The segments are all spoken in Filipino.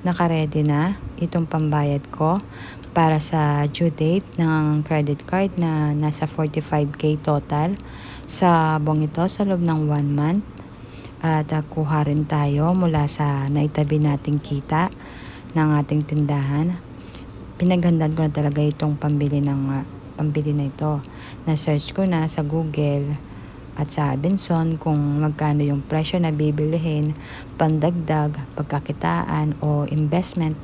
Nakaredy na itong pambayad ko para sa due date ng credit card na nasa 45k total sa buwang ito sa loob ng 1 month. At kuha rin tayo mula sa naitabi nating kita ng ating tindahan. Pinaghandaan ko na talaga itong pambili na ito. Na-search ko na sa Google at sa Benson kung magkano yung presyo na bibilihin, pandagdag, pagkakitaan o investment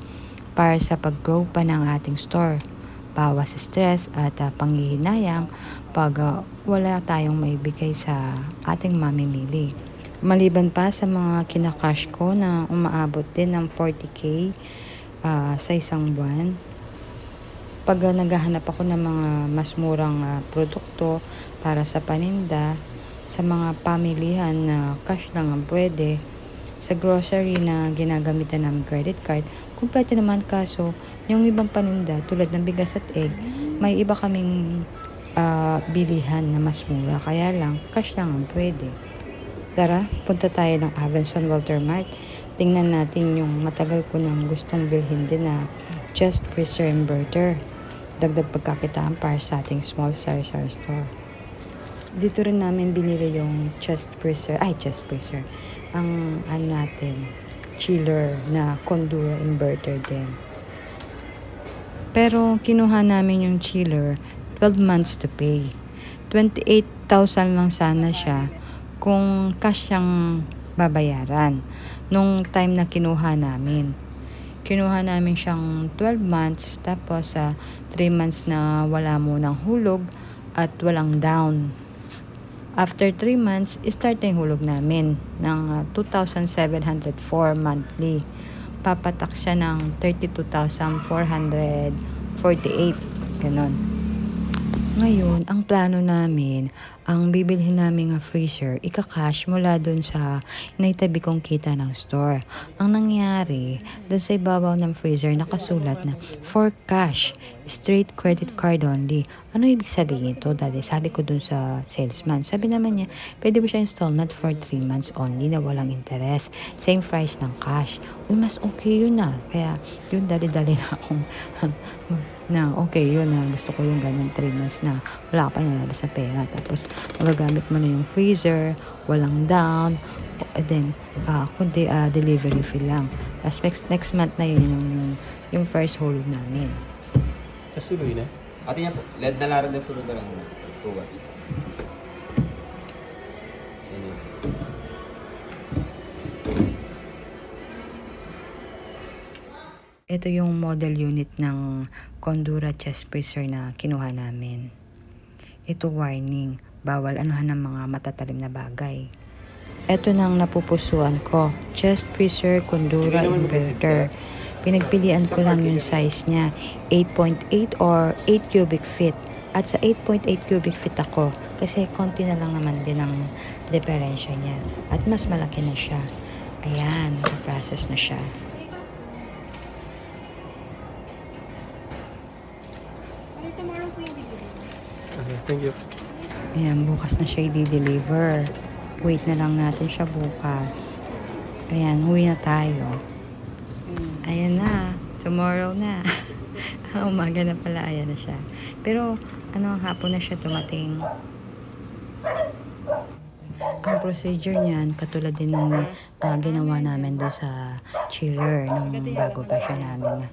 para sa pag-grow pa ng ating store. Bawas stress at panghihinayang pag wala tayong maibigay sa ating mamimili. Maliban pa sa mga kinakash ko na umaabot din ng 40k sa isang buwan, pag naghahanap ako ng mga mas murang produkto para sa paninda, sa mga pamilihan na cash lang ang pwede, sa grocery na ginagamitan ng credit card, kumpleto naman, kaso yung ibang paninda tulad ng bigas at egg, may iba kaming bilihan na mas mura, kaya lang cash lang ang pwede. Tara, punta tayo ng Avenson Walter Mart. Tingnan natin yung matagal ko nang gustong bilhin din na chest freezer inverter. Dagdag pagkakitaan para sa ating small sari-sari store. Dito rin namin binili yung chest freezer. Ang chiller na Condura inverter din. Pero kinuha namin yung chiller, 12 months to pay. 28,000 lang sana siya kung cash siyang babayaran nung time na kinuha namin. Kinuha namin siyang 12 months, tapos 3 months na wala munang hulog at walang down. After 3 months, start na yung hulog namin ng 2,704 monthly. Papatak siya ng 32,448. Ganon. Ngayon, ang plano namin, ang bibilhin namin freezer, ika-cash mula dun sa naitabi kong kita ng store. Ang nangyari, dun sa ibabaw ng freezer, nakasulat na for cash, straight credit card only. Ano ibig sabihin ito? Dali, sabi ko dun sa salesman, sabi naman niya, pwede mo siya installment for 3 months only na walang interest. Same price ng cash. Uy, mas okay yun na. Kaya, yun, dali-dali na akong na okay yun na gusto ko yung ganyan 3 months na wala ka pa nalabas sa pera, tapos magagamit mo na yung freezer, walang down, and then kundi delivery fee lang. Tapos next month na yun yung first hulog namin. Sa suloy na? Ate niya po, LED na laro na sunod na lang muna. So, 2 watts. Yan yun, sir. Ito yung model unit ng Condura chest freezer na kinuha namin. Ito warning, bawal anuhan ng mga matatalim na bagay. Ito nang napupusuan ko, chest freezer Condura inverter. Pinagpilian ko lang yung size niya, 8.8 or 8 cubic feet. At sa 8.8 cubic feet ako, kasi konti na lang naman din ang diferensya niya. At mas malaki na siya. Ayan, process na siya. Okay, thank you. Ayan, bukas na siya i-deliver. Wait na lang natin siya bukas. Ayan, uwi na tayo. Ayan na, tomorrow na. Umaga na pala, ayan na siya. Pero, hapon na siya dumating. Ang procedure niyan, katulad din ng ginawa namin doon sa chiller nung bago pa siya namin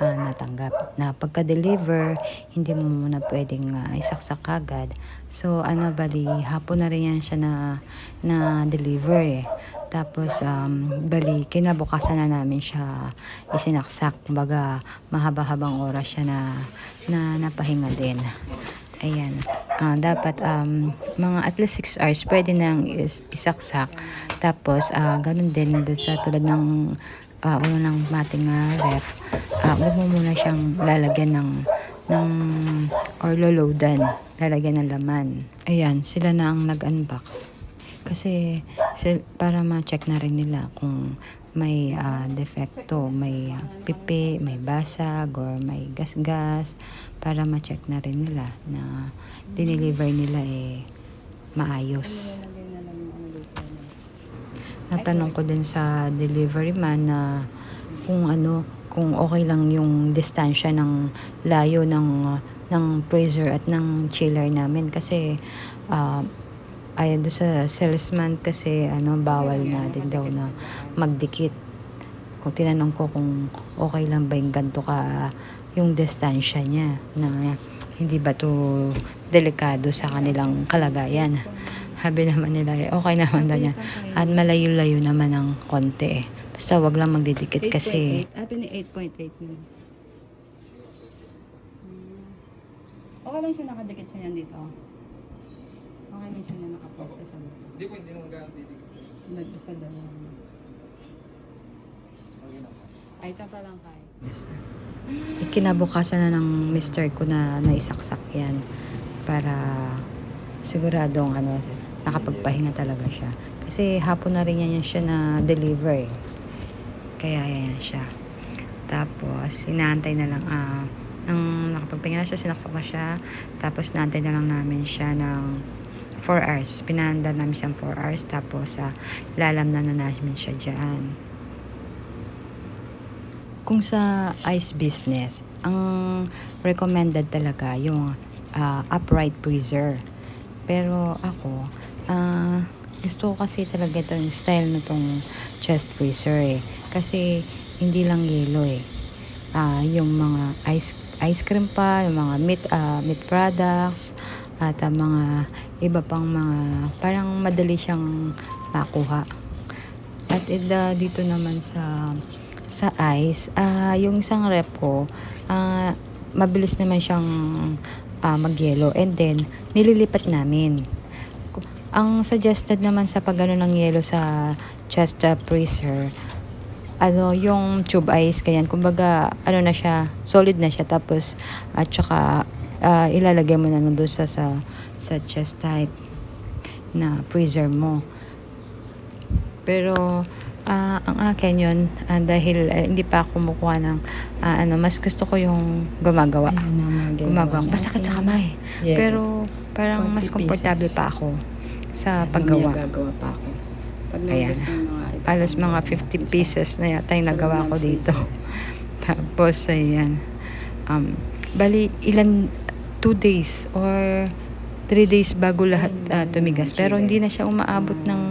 natanggap. Na pagka-deliver, hindi mo muna pwedeng isaksak agad. So, bali, hapon na rin yan siya na deliver eh. Tapos, bali, kinabukasan na namin siya isinaksak. Kumbaga, mahaba-habang oras siya na napahinga din. Ayan. Dapat mga at least 6 hours pwede nang isaksak. Tapos ganun din doon sa tulad ng unang mating ref. Huwag mo muna siyang lalagyan ng or loloadan. Lalagyan ng laman. Ayan, sila na ang nag-unbox. Kasi para ma-check na rin nila kung may defecto, may pipi, may basag, or may gas-gas, para ma-check na rin nila na dineliver nila maayos. Natanong ko din sa delivery man na kung ano, kung okay lang yung distansya ng layo ng freezer at ng chiller namin kasi ayon doon sa salesman kasi bawal na din daw na magdikit. Kung tinanong ko kung okay lang ba yung ganito ka yung distansya niya na hindi ba to delikado sa kanilang kalagayan. Sabi naman nila okay naman daw niya at malayo-layo naman ng konti basta wag lang magdidikit kasi 8.8. Atin ni 8.8 na. Okay lang siya nakadikit siya yan dito. Okay lang siya na nakaposta siya dito. Hindi po, hindi naman ganun titigil. Nag-isa daw. Ay, ito pa lang kay. kinabukasan na ng mister ko na naisaksak yan para siguradong nakapagpahinga talaga siya. Kasi hapon na rin yan siya na deliver Kaya yan siya. Tapos, inaantay na lang, nang nakapagpahinga na siya, sinaksak na siya. Tapos, naantay na lang namin siya ng 4 hours. Pinaandar namin siyang 4 hours. Tapos, lalamnan na namin siya dyan. Kung sa ice business, ang recommended talaga yung upright freezer. Pero ako, gusto ko kasi talaga itong style na itong chest freezer Kasi hindi lang yelo yung mga ice cream pa, yung mga meat products, at mga iba pang mga parang madali siyang makuha. At dito naman sa ice, yung isang rep ko, mabilis naman siyang magyelo and then nililipat namin. Ang suggested naman sa pagano ng yelo sa chest freezer, yung tube ice, ganyan. Kumbaga, na siya, solid na siya. Tapos, at saka, ilalagay mo na lang doon sa chest type na freezer mo. Pero, ang akin yun, dahil hindi pa ako kumukuha ng, mas gusto ko yung gumagawa. Gumagawa. Masakit sa kamay. Yeah. Pero, parang 40 mas komportable pieces. pa ako sa paggawa. Gagawa pa ako. Pag Ayan. naubos ng mga ito, Halos mga 50 pieces na yata yung nagawa ko dito. Tapos, ayan. Bali, 2 days or 3 days bago lahat tumigas. Pero hindi na siya umaabot ng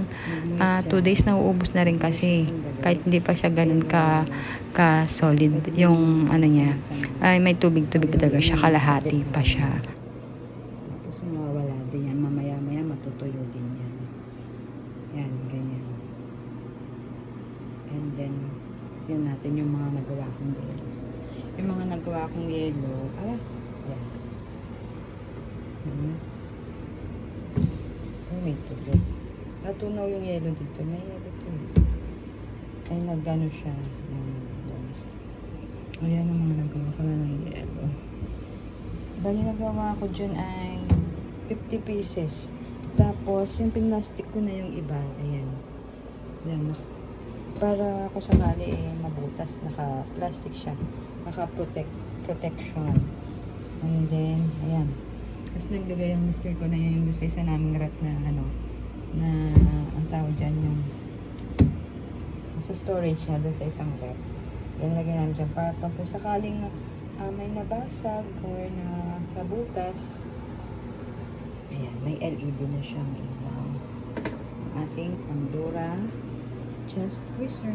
2 days na uubos na rin kasi kahit hindi pa siya ganun ka solid yung niya. Ay, may tubig-tubig talaga siya. Kalahati pa siya. Tapos mawawala din yan. Mamaya-maya matutuyo din yan. Yan, ganyan. And then, yun natin yung mga nagawa kong yelo. Yung mga nagawa kong yelo, yan. May tubig. Natunaw yung yelo dito. May yelo to Ay, nagano siya ng bonus. Ayan ang mga nagawa ko na ng yelo. Bali nagawa ko dyan ay 50 pieces. Tapos, yung pinlastic ko na yung iba. Ayan. Ayan. Para kung sakali mabutas, naka-plastic siya. Naka-protection. And then, ayan. Tapos naglagay yung mister ko na yun yung sa isa naming rep na na ang tawag dyan yung sa storage niya doon sa isang rep. Yan lagay namin dyan para pag kung sakaling may nabasag or na nabutas, ayan, may LED na siyang ilaw. Ang ating Pandora chest freezer.